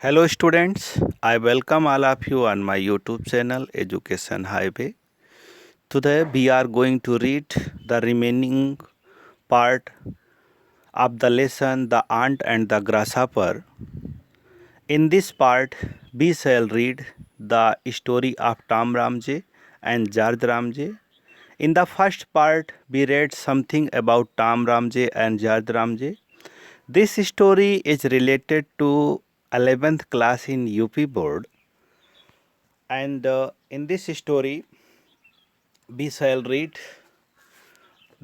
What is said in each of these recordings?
Hello students, I welcome all of you on my YouTube channel Education Highway. Today we are going to read the remaining part of the lesson The Ant and the Grasshopper. In this part we shall read the story of Tom Ramjay and George Ramjay. In the first part we read something about Tom Ramjay and George Ramjay. This story is related to 11th class in UP board. And in this story, we shall read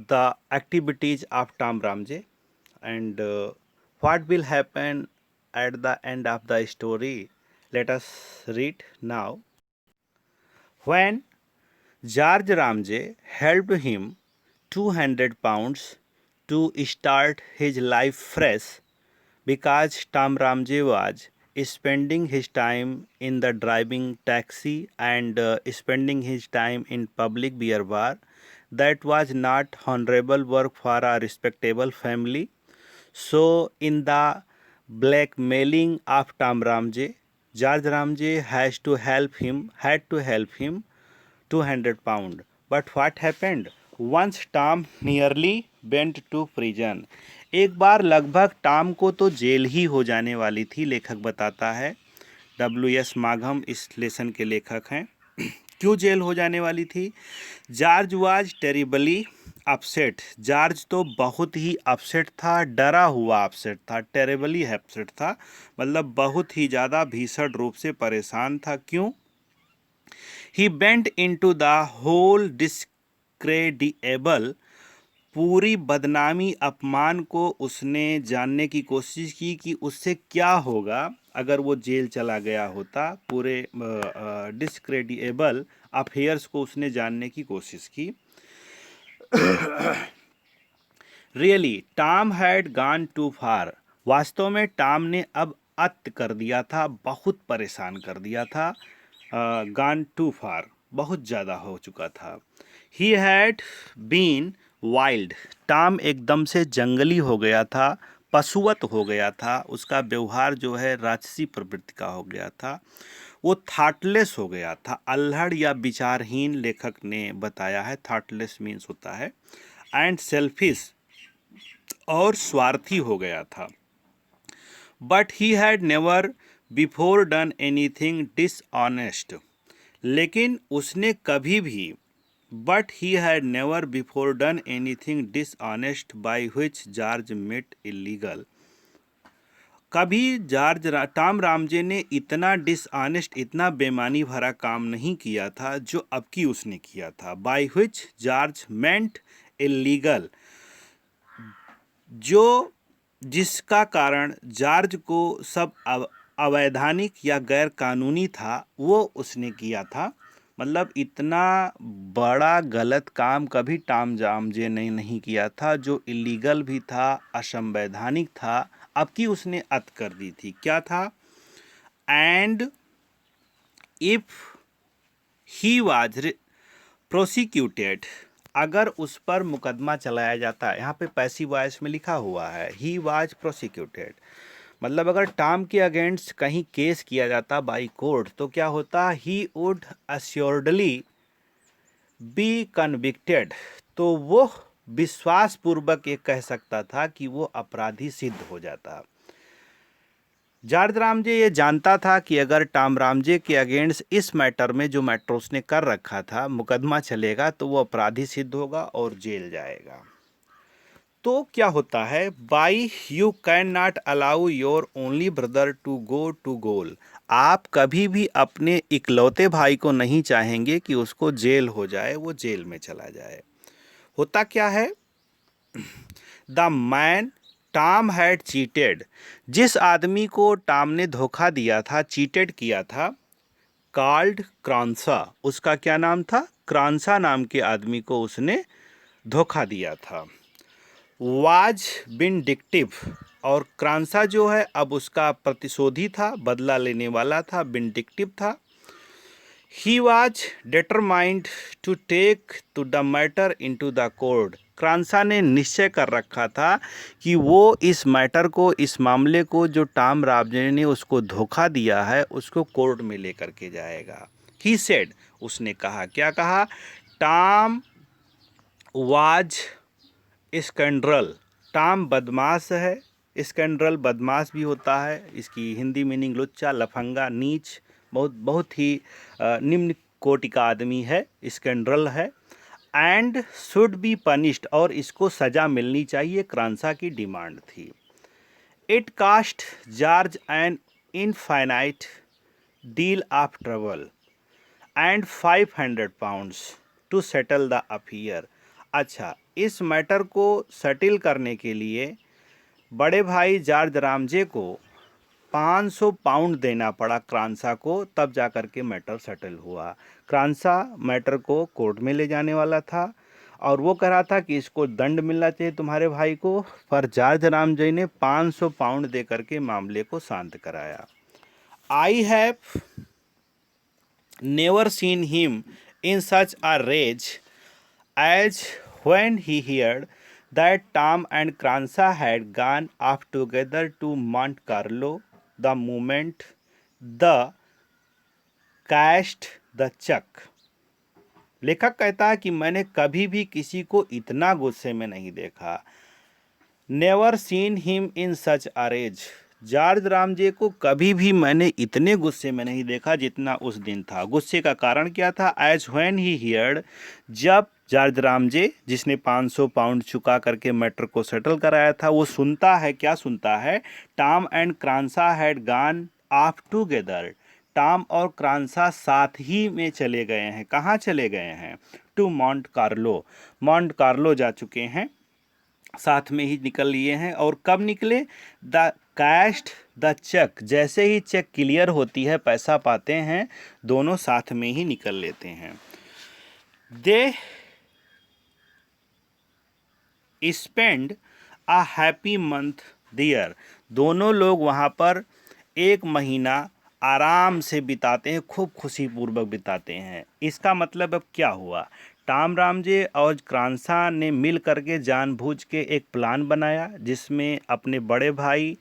the activities of Tom Ramjay and what will happen at the end of the story. Let us read now. When George Ramjay helped him 200 pounds to start his life fresh because Tom Ramjay was spending his time in the driving taxi and spending his time in public beer bar. That was not honorable work for a respectable family. So, in the blackmailing of Tom Ramjay, George Ramjay had to help him 200 pound. But what happened? Once Tom nearly went to prison. एक बार लगभग Tom को तो jail ही हो जाने वाली थी, लेखक बताता है। W.S. माघम इस लेसन के लेखक हैं। क्यों जेल हो जाने वाली थी? George was terribly upset. George तो बहुत ही अपसेट था, डरा हुआ अपसेट था, टेरिबली अपसेट था, मतलब बहुत ही ज़्यादा भीषण रूप से परेशान था। क्यों? He bent into the whole discreditable, पूरी बदनामी अपमान को उसने जानने की कोशिश की कि उससे क्या होगा अगर वो जेल चला गया होता। पूरे डिस्क्रेडिटेबल अफेयर्स को उसने जानने की कोशिश की। Really Tom had gone too far. वास्तव में टॉम ने अब अत कर दिया था, बहुत परेशान कर दिया था। गॉन टू फार, बहुत ज़्यादा हो चुका था। He had been wild. Tom एकदम से जंगली हो गया था, पशुवत हो गया था, उसका व्यवहार जो है राक्षसी प्रवृत्ति का हो गया था। वो थॉटलेस हो गया था, अल्हड़ या विचारहीन लेखक ने बताया है। थॉटलेस मीन्स होता है एंड सेल्फिश, और स्वार्थी हो गया था। But he had never before done anything dishonest. लेकिन उसने कभी भी but he had never before done anything dishonest by which George met illegal. कभी टॉम रामजे ने इतना डिसऑनेस्ट, इतना बेमानी भरा काम नहीं किया था जो अब की उसने किया था। Bye which George meant illegal, जो जिसका कारण जॉर्ज को सब अवैधानिक या गैर कानूनी था, वो उसने किया था। मतलब इतना बड़ा गलत काम कभी टॉम रामजे ने नहीं किया था, जो इलीगल भी था, असंवैधानिक था। अब की उसने अत कर दी थी। क्या था? And if he was prosecuted, अगर उस पर मुकदमा चलाया जाता, यहाँ पे पैसिव वॉइस में लिखा हुआ है ही वाज प्रोसिक्यूटेड, मतलब अगर टॉम के अगेंस्ट कहीं केस किया जाता बाई कोर्ट, तो क्या होता? He would assuredly be convicted. तो वो विश्वासपूर्वक ये कह सकता था कि वो अपराधी सिद्ध हो जाता। जॉर्ज रामजे ये जानता था कि अगर टॉम रामजे के अगेंस्ट इस मैटर में, जो मैटर उसने कर रखा था, मुकदमा चलेगा तो वो अपराधी सिद्ध होगा और जेल जाएगा। तो क्या होता है? By you can not allow your only brother to go to gaol. आप कभी भी अपने इकलौते भाई को नहीं चाहेंगे कि उसको जेल हो जाए, वो जेल में चला जाए। होता क्या है? The man Tom had cheated, जिस आदमी को टॉम ने धोखा दिया था, चीटेड किया था, कॉल्ड क्रांसा। उसका क्या नाम था? क्रांसा नाम के आदमी को उसने धोखा दिया था। वाज विंडिक्टिव, और क्रांसा जो है अब उसका प्रतिशोधी था, बदला लेने वाला था, विंडिक्टिव था। He was determined to take to the matter into the court. Cronshaw ने निश्चय कर रखा था कि वो इस मैटर को, इस मामले को जो टॉम रामजे ने उसको धोखा दिया है उसको कोर्ट में लेकर के जाएगा। ही सेड, उसने कहा, क्या कहा? टॉम वाज स्कैंड्रल, टॉम बदमाश है। स्कैंड्रल बदमाश भी होता है, इसकी हिंदी मीनिंग लुच्चा, लफंगा, नीच, बहुत ही निम्न कोटि का आदमी है, स्कैंड्रल है। एंड शुड बी पनिश्ड, और इसको सज़ा मिलनी चाहिए, क्रांसा की डिमांड थी। It cost George an infinite deal of trouble and 500 pounds to settle the affair. अच्छा, इस मैटर को सेटल करने के लिए बड़े भाई जॉर्ज रामजे को 500 पाउंड देना पड़ा क्रांसा को, तब जा कर के मैटर सेटल हुआ। क्रांसा मैटर को कोर्ट में ले जाने वाला था और वो कह रहा था कि इसको दंड मिलना चाहिए तुम्हारे भाई को, पर जॉर्ज रामजे ने 500 पाउंड दे करके मामले को शांत कराया। I have never seen him in such a rage as when he heard that Tom and Cransa had gone off together to Monte Carlo the moment the cashed the check। लेखक कहता है कि मैंने कभी भी किसी को इतना गुस्से में नहीं देखा। Never seen him in such a rage, George Ramsay को कभी भी मैंने इतने गुस्से में नहीं देखा जितना उस दिन था। गुस्से का कारण क्या था? एज व्हेन ही हियर्ड, जब जॉर्ज रामजे, जिसने 500 पाउंड चुका करके मैटर को सेटल कराया था, वो सुनता है, क्या सुनता है? Tom and Cronshaw had gone off together, Tom और क्रांसा साथ ही में चले गए हैं। कहाँ चले गए हैं? To Monte Carlo, Monte Carlo जा चुके हैं, साथ में ही निकल लिए हैं। और कब निकले? द कैश्ड द चेक, जैसे ही चेक क्लियर होती है, पैसा पाते हैं, दोनों साथ में ही निकल लेते हैं। They spend a happy month there, दोनों लोग वहाँ पर 1 महीना आराम से बिताते हैं, खूब खुशीपूर्वक बिताते हैं। इसका मतलब अब क्या हुआ? टॉम रामजे और क्रांसा ने मिल करके जानबूझ के एक प्लान बनाया, जिसमें अपने बड़े भाई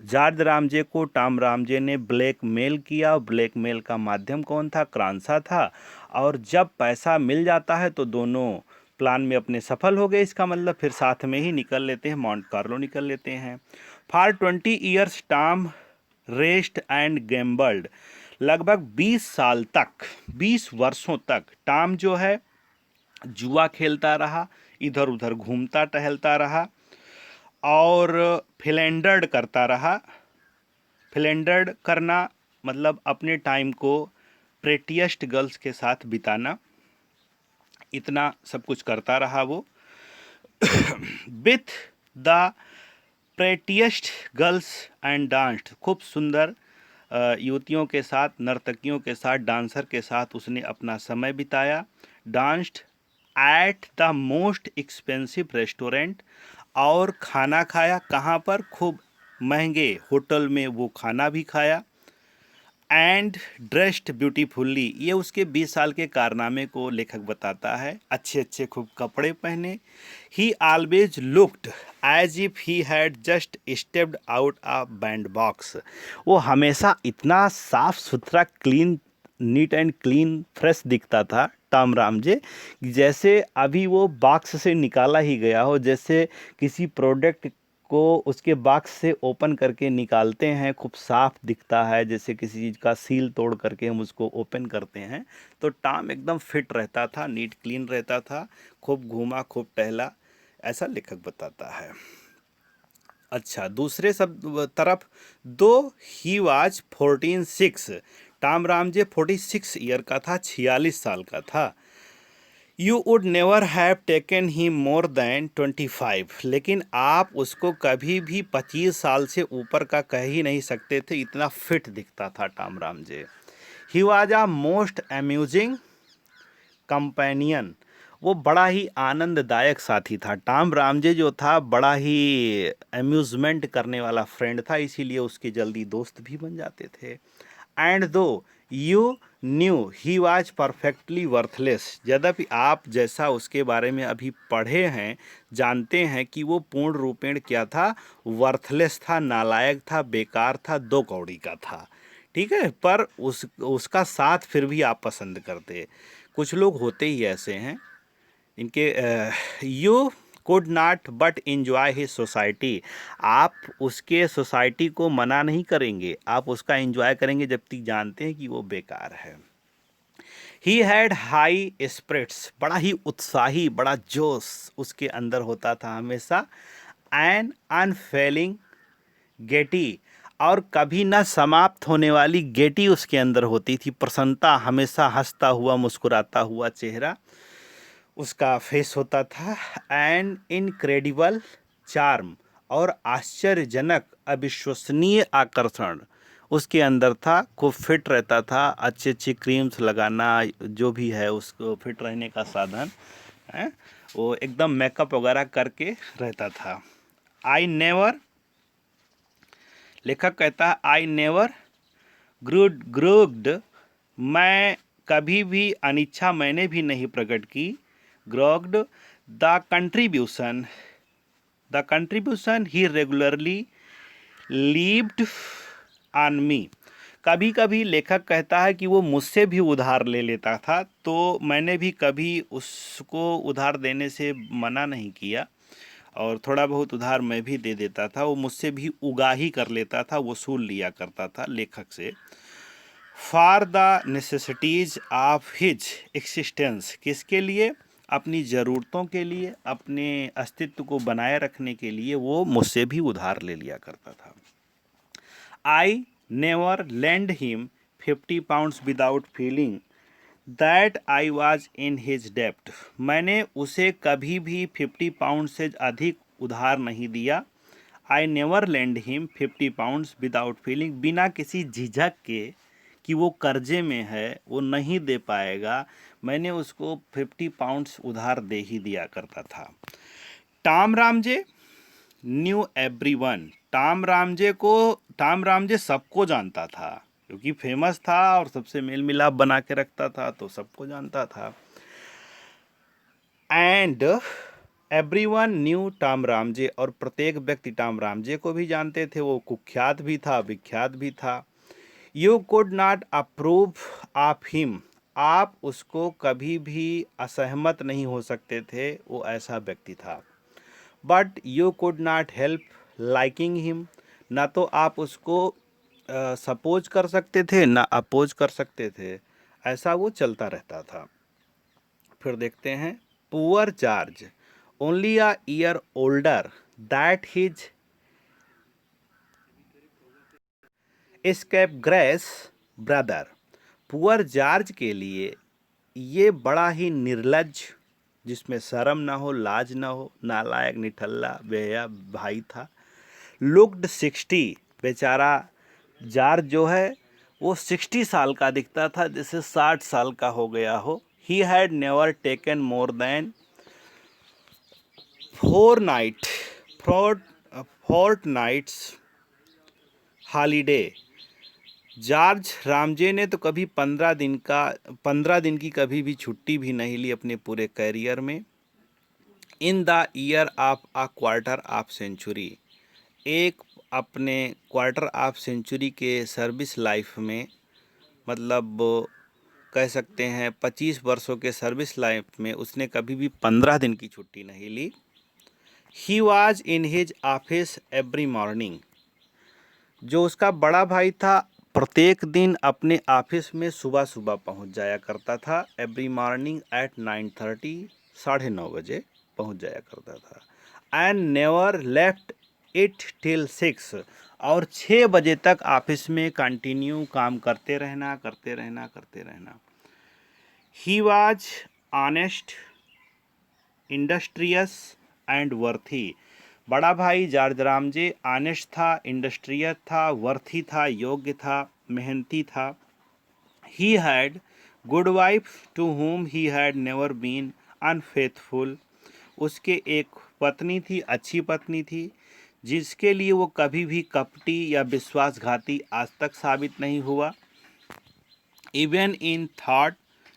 जॉर्ज रामजे को टॉम रामजे ने ब्लैकमेल किया। ब्लैकमेल का माध्यम कौन था? क्रांसा था। और जब पैसा मिल जाता है तो दोनों प्लान में अपने सफल हो गए। इसका मतलब फिर साथ में ही निकल लेते हैं, मॉन्ट कार्लो निकल लेते हैं। For 20 years Tom rest and gambled, लगभग 20 साल तक, 20 वर्षों तक टॉम जो है जुआ खेलता रहा, इधर उधर घूमता टहलता रहा और फिलेंडर्ड करता रहा। फिलेंडर्ड करना मतलब अपने टाइम को प्रेटिएस्ट गर्ल्स के साथ बिताना, इतना सब कुछ करता रहा वो। With the prettiest girls and danced, खूब सुंदर युवतियों के साथ, नर्तकियों के साथ, डांसर के साथ उसने अपना समय बिताया। Danced at the most expensive restaurant, और खाना खाया कहाँ पर? खूब महंगे होटल में वो खाना भी खाया। एंड ड्रेस्ड ब्यूटीफुल्ली, ये उसके 20 साल के कारनामे को लेखक बताता है। अच्छे अच्छे खूब कपड़े पहने। He always looked as if he had just stepped out a bandbox, वो हमेशा इतना साफ सुथरा, clean, neat and clean, fresh दिखता था टॉम रामजे, जैसे अभी वो बॉक्स से निकाला ही गया हो। जैसे किसी प्रोडक्ट को उसके बॉक्स से ओपन करके निकालते हैं, खूब साफ दिखता है, जैसे किसी चीज़ का सील तोड़ करके हम उसको ओपन करते हैं। तो टॉम एकदम फिट रहता था, नीट क्लीन रहता था, खूब घूमा, खूब टहला, ऐसा लेखक बताता है। अच्छा, दूसरे सब तरफ, दो he was 14-6, Tom Ramsay 46 year का था, 46 साल का था। You would never have taken he more than 25, लेकिन आप उसको कभी भी 25 साल से ऊपर का कह ही नहीं सकते थे, इतना फिट दिखता था Tom Ramsay. He was a most amusing companion, वो बड़ा ही आनंददायक साथी था। टॉम रामजे जो था बड़ा ही अम्यूज़मेंट करने वाला फ्रेंड था, इसीलिए उसके जल्दी दोस्त भी बन जाते थे। एंड दो you new he was perfectly worthless, यद्यपि आप जैसा उसके बारे में अभी पढ़े हैं, जानते हैं कि वो पूर्ण रूपेण क्या था, वर्थलेस था, नालायक था, बेकार था, दो कौड़ी का था। ठीक है, पर उसका साथ फिर भी आप पसंद करते। कुछ लोग होते ही ऐसे हैं। इनके you could not but enjoy his society, आप उसके सोसाइटी को मना नहीं करेंगे, आप उसका इंजॉय करेंगे जब तक जानते हैं कि वो बेकार है। ही हैड हाई स्पिरिट्स, बड़ा ही उत्साही, बड़ा जोश उसके अंदर होता था हमेशा। एन अनफेलिंग गेटी, और कभी न समाप्त होने वाली गेटी उसके अंदर होती थी, प्रसन्नता, हमेशा हंसता हुआ मुस्कुराता हुआ चेहरा उसका फेस होता था। एंड इनक्रेडिबल चार्म, और आश्चर्यजनक अविश्वसनीय आकर्षण उसके अंदर था। खूब फिट रहता था, अच्छी अच्छी क्रीम्स लगाना, जो भी है उसको फिट रहने का साधन है, वो एकदम मेकअप वगैरह करके रहता था। आई नेवर, लेखक कहता है आई नेवर ग्रूग्ड, मैं कभी भी अनिच्छा मैंने भी नहीं प्रकट की। Grudged the contribution he regularly levied on me, कभी कभी लेखक कहता है कि वो मुझसे भी उधार ले लेता था, तो मैंने भी कभी उसको उधार देने से मना नहीं किया, और थोड़ा बहुत उधार मैं भी दे देता था। वो मुझसे भी उगाही कर लेता था, वसूल लिया करता था लेखक से। For the necessities of his existence, किसके लिए, अपनी ज़रूरतों के लिए, अपने अस्तित्व को बनाए रखने के लिए वो मुझसे भी उधार ले लिया करता था। I never lend him 50 pounds without feeling that I was in his डेप्ट, मैंने उसे कभी भी 50 पाउंड से अधिक उधार नहीं दिया। I never lend him 50 pounds without feeling, बिना किसी झिझक के कि वो कर्जे में है, वो नहीं दे पाएगा, मैंने उसको 50 पाउंड्स उधार दे ही दिया करता था। Tom Ramsay new everyone, Tom Ramsay सबको जानता था, क्योंकि फेमस था और सबसे मेल मिलाप बना के रखता था, तो सबको जानता था। And everyone new Tom Ramsay, और प्रत्येक व्यक्ति टॉम रामजे को भी जानते थे, वो कुख्यात भी था, विख्यात भी था। You could not approve of him, आप उसको कभी भी असहमत नहीं हो सकते थे, वो ऐसा व्यक्ति था। But you could not help liking him, ना तो आप उसको सपोज कर सकते थे ना अपोज कर सकते थे, ऐसा वो चलता रहता था। फिर देखते हैं poor George only a year older that his escape grace brother, poor George के लिए ये बड़ा ही निर्लज, जिसमें शर्म ना हो, लाज ना हो, नालायक, निठल्ला, बेहया भाई था। लुक्ड 60, बेचारा जॉर्ज जो है वो 60 साल का दिखता था, जैसे 60 साल का हो गया हो। He had never taken more than 4 nights holiday, George Ramsay ने तो कभी 15 दिन की कभी भी छुट्टी भी नहीं ली अपने पूरे करियर में। In the year of a quarter of century, एक अपने क्वार्टर ऑफ सेंचुरी के सर्विस लाइफ में, मतलब कह सकते हैं 25 वर्षों के सर्विस लाइफ में उसने कभी भी 15 दिन की छुट्टी नहीं ली। He was in his office every morning, जो उसका बड़ा भाई था प्रत्येक दिन अपने ऑफिस में सुबह सुबह पहुंच जाया करता था। एवरी मॉर्निंग एट 9:30, 9:30 बजे पहुंच जाया करता था। And never left it till 6, और 6 बजे तक ऑफिस में कंटिन्यू काम करते रहना, करते रहना, करते रहना। He was honest, industrious and worthy, बड़ा भाई जॉर्ज रामजे ऑनेस्ट था, इंडस्ट्रियस था, वर्थी था, योग्य था, मेहनती था। He had good wife to whom he had never been unfaithful, उसके एक पत्नी थी, अच्छी पत्नी थी, जिसके लिए वो कभी भी कपटी या विश्वासघाती आज तक साबित नहीं हुआ। इवन इन थॉट,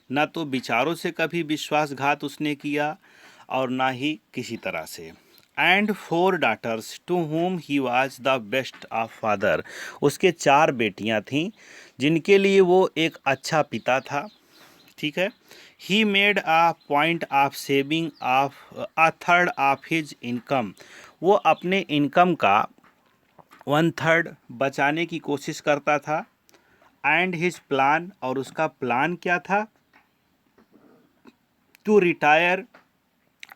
न तो विचारों से कभी विश्वासघात उसने किया और ना ही किसी तरह से। And 4 daughters to whom he was the best of father, उसके 4 बेटियां थीं जिनके लिए वो एक अच्छा पिता था। ठीक है। He made a point of saving of a third of his income, वो अपने इनकम का 1/3 बचाने की कोशिश करता था। एंड हिज प्लान, और उसका प्लान क्या था, टू रिटायर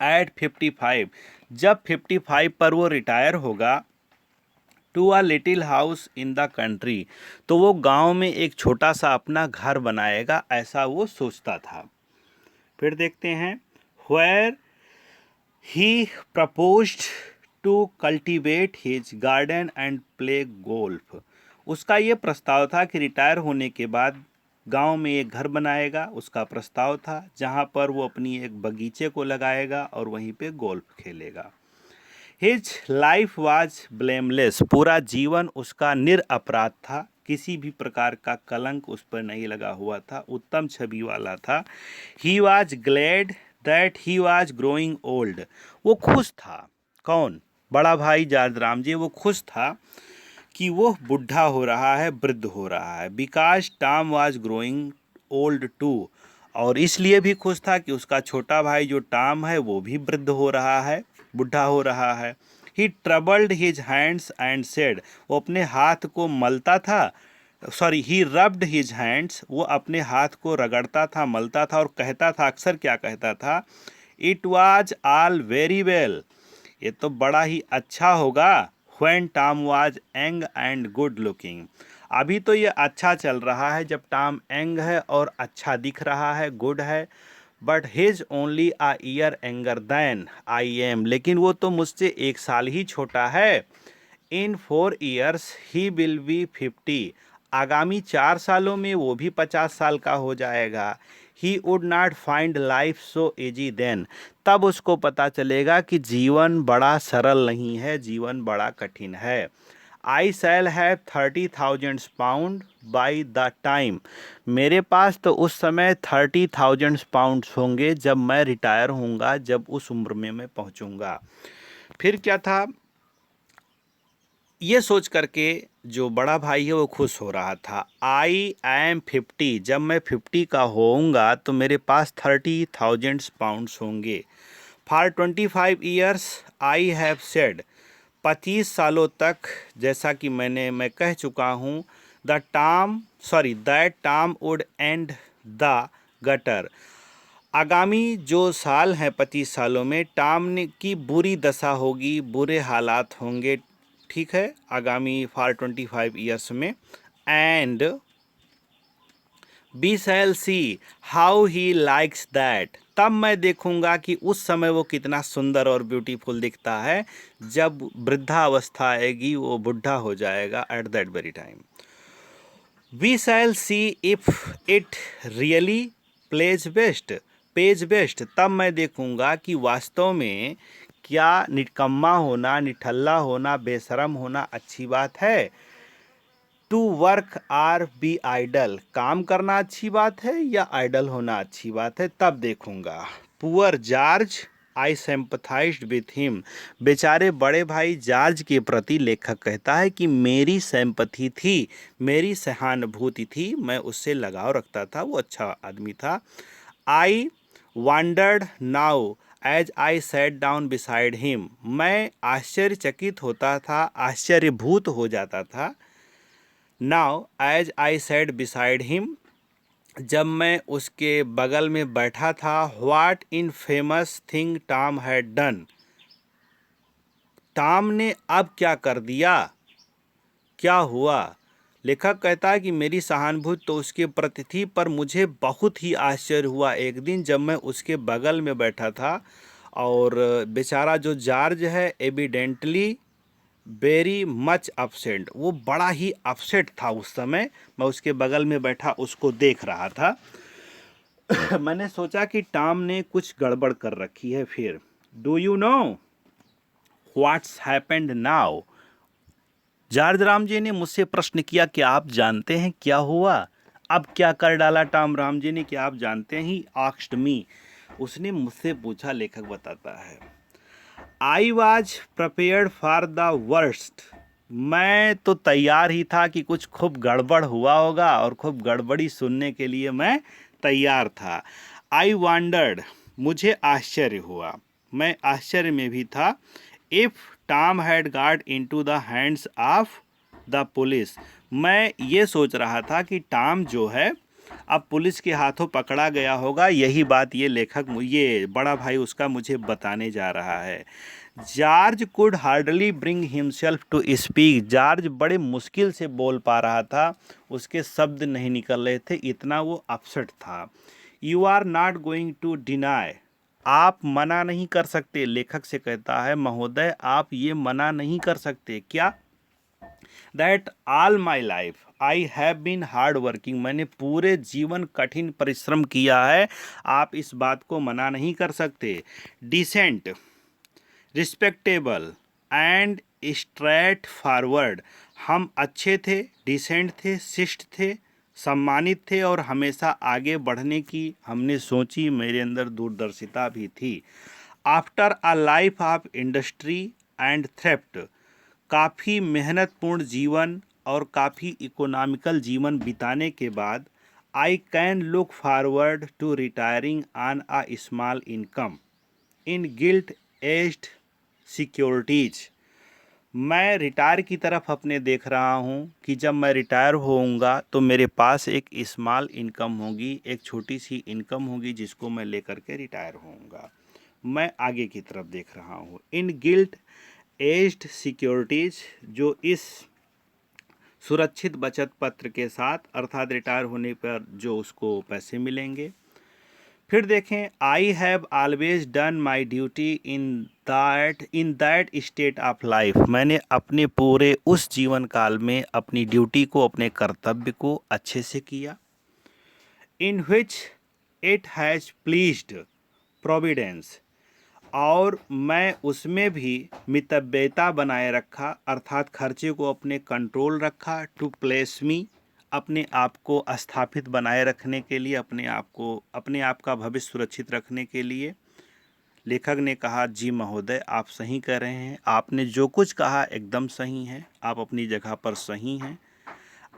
एट 55, जब 55 पर वो रिटायर होगा, to a little house in the country, तो वो गांव में एक छोटा सा अपना घर बनाएगा, ऐसा वो सोचता था। फिर देखते हैं, where he proposed to cultivate his garden and play golf, उसका ये प्रस्ताव था कि रिटायर होने के बाद गांव में एक घर बनाएगा, उसका प्रस्ताव था, जहां पर वो अपनी एक बगीचे को लगाएगा और वहीं पे गोल्फ खेलेगा। हिज लाइफ वाज ब्लेमलेस, पूरा जीवन उसका निरपराध था, किसी भी प्रकार का कलंक उस पर नहीं लगा हुआ था, उत्तम छवि वाला था। He was glad that he was growing old, वो खुश था। कौन? बड़ा भाई जॉर्ज रामजी, वो खुश था कि वो बुढ़ा हो रहा है, वृद्ध हो रहा है। Because Tom was growing old too, और इसलिए भी खुश था कि उसका छोटा भाई जो टॉम है वो भी वृद्ध हो रहा है, बुढ़ा हो रहा है। He troubled his hands and said, वो अपने हाथ को मलता था, sorry he rubbed his hands, वो अपने हाथ को रगड़ता था, मलता था और कहता था, अक्सर क्या कहता था, it was all very well, ये तो बड़ा ही अच्छा होगा। When Tom was young and good looking, अभी तो ये अच्छा चल रहा है जब टॉम यंग है और अच्छा दिख रहा है, गुड है। But his only a year younger than I am, लेकिन वो तो मुझसे 1 साल ही छोटा है। In 4 years he will be 50, आगामी 4 सालों में वो भी 50 साल का हो जाएगा। He would not find life so easy then, तब उसको पता चलेगा कि जीवन बड़ा सरल नहीं है, जीवन बड़ा कठिन है। I shall have 30,000 pounds by the time, मेरे पास तो उस समय 30,000 pounds होंगे जब मैं रिटायर होऊंगा, जब उस उम्र में मैं पहुंचूंगा। फिर क्या था, ये सोच करके जो बड़ा भाई है वो खुश हो रहा था। आई एम 50, जब मैं 50 का होऊंगा तो मेरे पास 30,000 pounds होंगे। For 25 years I have said, 25 सालों तक, जैसा कि मैं कह चुका हूँ, that Tom would and the gutter, आगामी जो साल हैं 25 सालों में टॉम ने की बुरी दशा होगी, बुरे हालात होंगे। ठीक है, आगामी फॉर 25 years में। And we shall see how he likes that, तब मैं देखूंगा कि उस समय वो कितना सुंदर और ब्यूटीफुल दिखता है, जब वृद्धावस्था आएगी, वो बुढ़ा हो जाएगा at that very time. We shall see if it really pays best, तब मैं देखूंगा कि वास्तव में क्या निकम्मा होना, निठल्ला होना, बेशरम होना अच्छी बात है। To work or be idle, काम करना अच्छी बात है या आइडल होना अच्छी बात है, तब देखूंगा। Poor George I sympathised with him, बेचारे बड़े भाई जॉर्ज के प्रति लेखक कहता है कि मेरी सिंपथी थी, मेरी सहानुभूति थी, मैं उससे लगाव रखता था, वो अच्छा आदमी था। I wondered now as I sat down beside him, मैं आश्चर्यचकित होता था, आश्चर्यभूत हो जाता था। Now as I sat beside him, जब मैं उसके बगल में बैठा था। What infamous thing Tom had done, Tom ने अब क्या कर दिया, क्या हुआ। लेखक कहता है कि मेरी सहानुभूति तो उसके प्रति थी, पर मुझे बहुत ही आश्चर्य हुआ एक दिन जब मैं उसके बगल में बैठा था और बेचारा जो जॉर्ज है एविडेंटली वेरी अपसेट अपसेट, वो बड़ा ही अपसेट था उस समय। मैं उसके बगल में बैठा उसको देख रहा था। मैंने सोचा कि टॉम ने कुछ गड़बड़ कर रखी है। फिर do you know what's happened now, George Ram ji ने मुझसे प्रश्न किया कि आप जानते हैं क्या हुआ अब क्या कर डाला टॉम राम जी ने कि आप जानते हैं, ही आस्क्ड मी, उसने मुझसे पूछा, लेखक बताता है, I was prepared for the worst, मैं तो तैयार ही था कि कुछ खूब गड़बड़ हुआ होगा और खूब गड़बड़ी सुनने के लिए मैं तैयार था। आई वंडर्ड, मुझे आश्चर्य हुआ, मैं आश्चर्य में भी था। If Tom had got into the hands of the police, मैं ये सोच रहा था कि टॉम जो है अब पुलिस के हाथों पकड़ा गया होगा। यही बात ये लेखक, ये बड़ा भाई उसका मुझे बताने जा रहा है। George could hardly bring himself to speak, George बड़े मुश्किल से बोल पा रहा था, उसके शब्द नहीं निकल रहे थे, इतना वो अपसेट था। You are not going to deny, आप मना नहीं कर सकते, लेखक से कहता है, महोदय आप ये मना नहीं कर सकते क्या, that all my life I have been hard working, मैंने पूरे जीवन कठिन परिश्रम किया है, आप इस बात को मना नहीं कर सकते। Decent, respectable and straightforward, हम अच्छे थे, डिसेंट थे, शिष्ट थे, सम्मानित थे और हमेशा आगे बढ़ने की हमने सोची, मेरे अंदर दूरदर्शिता भी थी। After a life of industry and theft, काफ़ी मेहनतपूर्ण जीवन और काफ़ी इकोनॉमिकल जीवन बिताने के बाद, I can look forward to retiring on a small income in gilt edged securities, मैं रिटायर की तरफ अपने देख रहा हूँ कि जब मैं रिटायर होऊंगा तो मेरे पास एक स्मॉल इनकम होगी, एक छोटी सी इनकम होगी जिसको मैं लेकर के रिटायर होऊंगा। मैं आगे की तरफ देख रहा हूँ। इन गिल्ट एज्ड सिक्योरिटीज, जो इस सुरक्षित बचत पत्र के साथ, अर्थात रिटायर होने पर जो उसको पैसे मिलेंगे। फिर देखें, I have always done my duty in that state of life, मैंने अपने पूरे उस जीवन काल में अपनी ड्यूटी को, अपने कर्तव्य को अच्छे से किया। In which it has pleased Providence, और मैं उसमें भी मितव्ययिता बनाए रखा, अर्थात खर्चे को अपने कंट्रोल रखा। टू प्लेस मी, अपने आप को स्थापित बनाए रखने के लिए, अपने आप का भविष्य सुरक्षित रखने के लिए। लेखक ने कहा, जी महोदय आप सही कह रहे हैं, आपने जो कुछ कहा एकदम सही है, आप अपनी जगह पर सही हैं।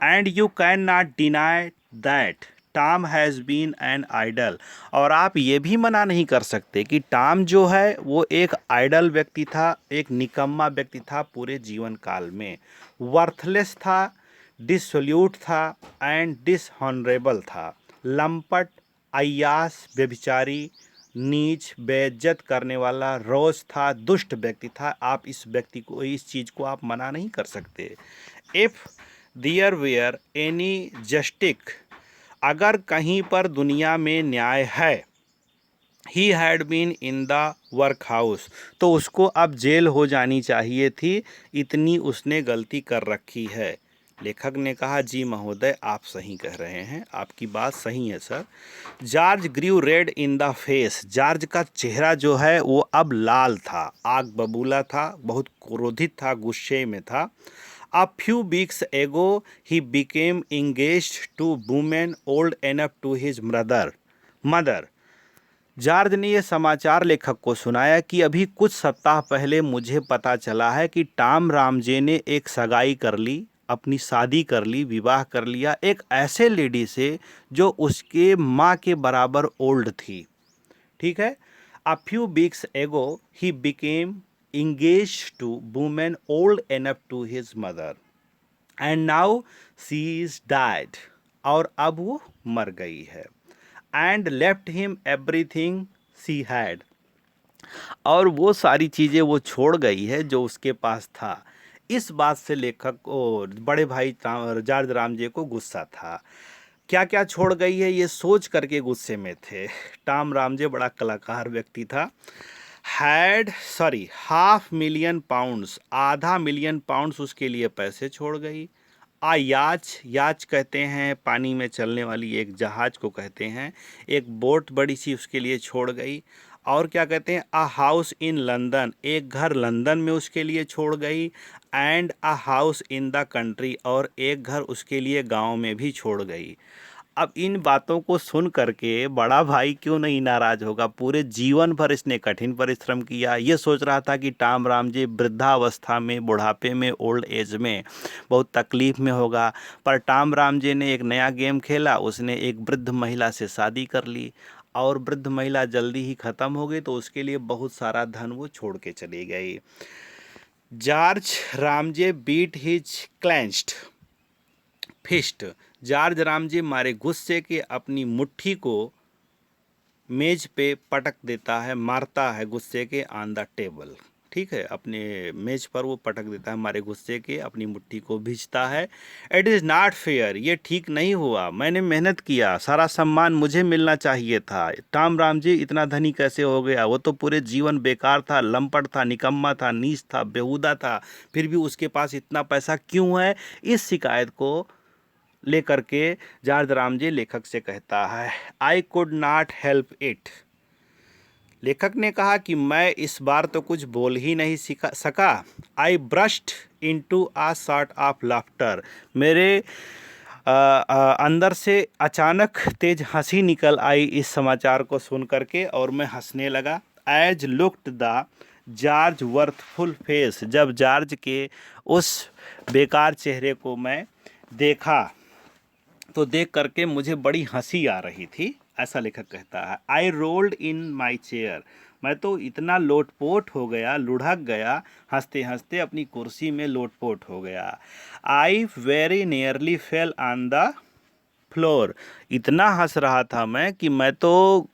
And you can not deny that Tom has been an idle, और आप ये भी मना नहीं कर सकते कि टॉम जो है वो एक आइडल व्यक्ति था, एक निकम्मा व्यक्ति था पूरे जीवन काल में, वर्थलेस था, डिसोल्यूट था एंड डिसऑनरेबल था, लंपट, अय्यास, व्यभिचारी, नीच, बेइज्जत करने वाला, रोज था, दुष्ट व्यक्ति था। आप इस व्यक्ति को, इस चीज़ को आप मना नहीं कर सकते। If there were any justice, अगर कहीं पर दुनिया में न्याय है, he had been in the workhouse, तो उसको अब जेल हो जानी चाहिए थी, इतनी उसने गलती कर रखी है। लेखक ने कहा, जी महोदय आप सही कह रहे हैं, आपकी बात सही है sir. George grew red in the face, George का चेहरा जो है वो अब लाल था, आग बबूला था, बहुत क्रोधित था, गुस्से में था। A few weeks ago he became engaged to women old enough to his mother. George ने यह समाचार लेखक को सुनाया कि अभी कुछ सप्ताह पहले मुझे पता चला है कि टॉम रामजे ने एक सगाई कर ली, अपनी शादी कर ली, विवाह कर लिया एक ऐसे लेडी से जो उसके माँ के बराबर ओल्ड थी। ठीक है। A few weeks ago he became engaged to women old enough to his mother and now she is died, और अब वो मर गई है। and left him everything she had, और वो सारी चीज़ें वो छोड़ गई है जो उसके पास था। इस बात से लेखक को, बड़े भाई जॉर्ज रामजे को गुस्सा था। क्या क्या छोड़ गई है ये सोच करके गुस्से में थे। टॉम रामजे बड़ा कलाकार व्यक्ति था। £500,000, आधा मिलियन पाउंड्स उसके लिए पैसे छोड़ गई। याच कहते हैं पानी में चलने वाली एक जहाज़ को कहते हैं, एक बोट बड़ी सी उसके लिए छोड़ गई। और क्या कहते हैं, अ हाउस इन लंदन, एक घर लंदन में उसके लिए छोड़ गई। And a house in the country, और एक घर उसके लिए गांव में भी छोड़ गई। अब इन बातों को सुन करके बड़ा भाई क्यों नहीं नाराज होगा। पूरे जीवन भर इसने कठिन परिश्रम किया। ये सोच रहा था कि टाम रामजे वृद्धावस्था में, बुढ़ापे में, ओल्ड एज में बहुत तकलीफ में होगा, पर टाम रामजे ने एक नया गेम खेला। उसने एक वृद्ध महिला से शादी कर ली और वृद्ध महिला जल्दी ही ख़त्म हो गई, तो उसके लिए बहुत सारा धन वो छोड़ के चली गई। George Ramsay beat his clenched fist. George Ramsay मारे गुस्से के अपनी मुट्ठी को मेज पे पटक देता है, मारता है गुस्से के ऑन द टेबल। ठीक है, अपने मेज पर वो पटक देता है मारे गुस्से के, अपनी मुट्ठी को भींचता है। इट इज़ नॉट फेयर, ये ठीक नहीं हुआ। मैंने मेहनत किया, सारा सम्मान मुझे मिलना चाहिए था। टाम रामजे इतना धनी कैसे हो गया? वो तो पूरे जीवन बेकार था, लंपट था, निकम्मा था, नीच था, बेहुदा था, फिर भी उसके पास इतना पैसा क्यों है? इस शिकायत को लेकर के जॉर्ज रामजे लेखक से कहता है, I could not help it. लेखक ने कहा कि मैं इस बार तो कुछ बोल ही नहीं सका। I burst into a sort of laughter. मेरे अंदर से अचानक तेज हंसी निकल आई इस समाचार को सुन करके और मैं हंसने लगा। As looked the George wrathful face. जब जॉर्ज के उस बेकार चेहरे को मैं देखा तो देख करके मुझे बड़ी हंसी आ रही थी, ऐसा लेखक कहता है। आई रोल्ड इन माई चेयर। मैं तो इतना लोटपोट हो गया, लुढ़क गया, हंसते हंसते अपनी कुर्सी में लोटपोट हो गया। I very nearly fell on the floor. इतना हंस रहा था मैं कि मैं तो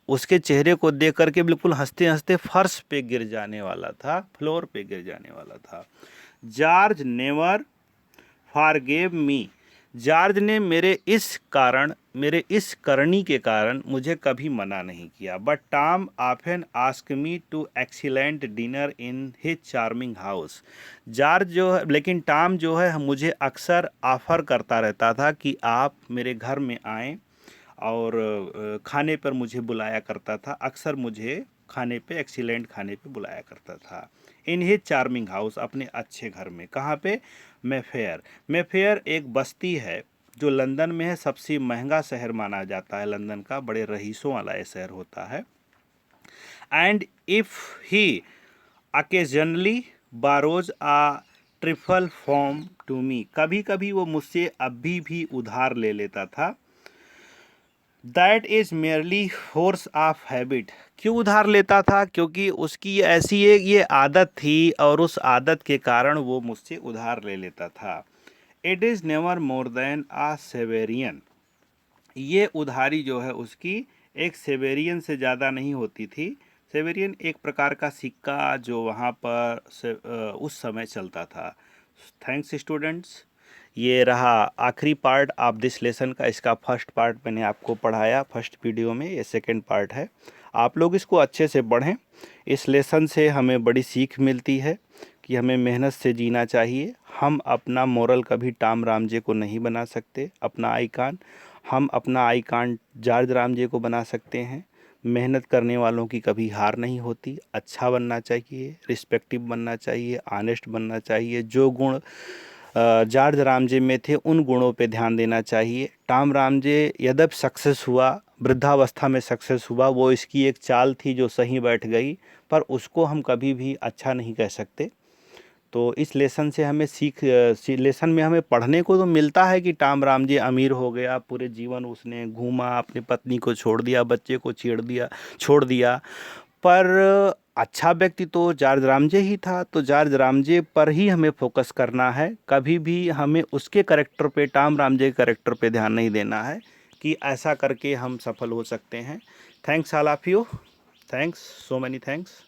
उसके चेहरे को देख करके बिल्कुल हंसते हंसते फर्श पे गिर जाने वाला था, फ्लोर पे गिर जाने वाला था। जॉर्ज नेवर फॉरगेव मी। जॉर्ज ने मेरे इस करनी के कारण मुझे कभी मना नहीं किया। But Tom often ask me to excellent dinner in his charming house. George जो है, लेकिन टॉम जो है मुझे अक्सर ऑफ़र करता रहता था कि आप मेरे घर में आएँ और खाने पर मुझे बुलाया करता था। अक्सर मुझे खाने पे, एक्सीलेंट खाने पे बुलाया करता था। इन हिज चार्मिंग हाउस, अपने अच्छे घर में। कहाँ पे? मेफेयर। मेफेयर एक बस्ती है जो लंदन में है। सबसे महंगा शहर माना जाता है लंदन का, बड़े रईसों वाला ये शहर होता है। And if he occasionally borrows a trifle from to me. कभी कभी वो मुझसे अभी भी उधार ले लेता था। That is merely force of habit. क्यों उधार लेता था? क्योंकि उसकी ऐसी एक ये आदत थी और उस आदत के कारण वो मुझसे उधार ले लेता था। It is never more than a sovereign. ये उधारी जो है उसकी एक सेवेरियन से ज़्यादा नहीं होती थी। सेवेरियन एक प्रकार का सिक्का जो वहाँ पर उस समय चलता था। Thanks students. ये रहा आखिरी पार्ट ऑफ दिस लेसन का। इसका फर्स्ट पार्ट मैंने आपको पढ़ाया फर्स्ट वीडियो में, ये सेकंड पार्ट है। आप लोग इसको अच्छे से पढ़ें। इस लेसन से हमें बड़ी सीख मिलती है कि हमें मेहनत से जीना चाहिए। हम अपना मोरल कभी टाम रामजे को नहीं बना सकते, अपना आइकान। हम अपना आइकान जॉर्ज रामजे को बना सकते हैं। मेहनत करने वालों की कभी हार नहीं होती। अच्छा बनना चाहिए, रिस्पेक्टिव बनना चाहिए, ऑनेस्ट बनना चाहिए। जो गुण जॉर्ज रामजे में थे उन गुणों पे ध्यान देना चाहिए। टाम रामजे यद्यपि सक्सेस हुआ, वृद्धावस्था में सक्सेस हुआ, वो इसकी एक चाल थी जो सही बैठ गई, पर उसको हम कभी भी अच्छा नहीं कह सकते। तो इस लेसन से हमें लेसन में हमें पढ़ने को तो मिलता है कि टाम रामजे अमीर हो गया, पूरे जीवन उसने घूमा, अपनी पत्नी को छोड़ दिया, बच्चे को छोड़ दिया, पर अच्छा व्यक्ति तो जॉर्ज रामजे ही था। तो जॉर्ज रामजे पर ही हमें फोकस करना है। कभी भी हमें उसके कैरेक्टर पे, टाम रामजे के कैरेक्टर पे ध्यान नहीं देना है कि ऐसा करके हम सफल हो सकते हैं। Thanks all of you. Thanks, so many thanks.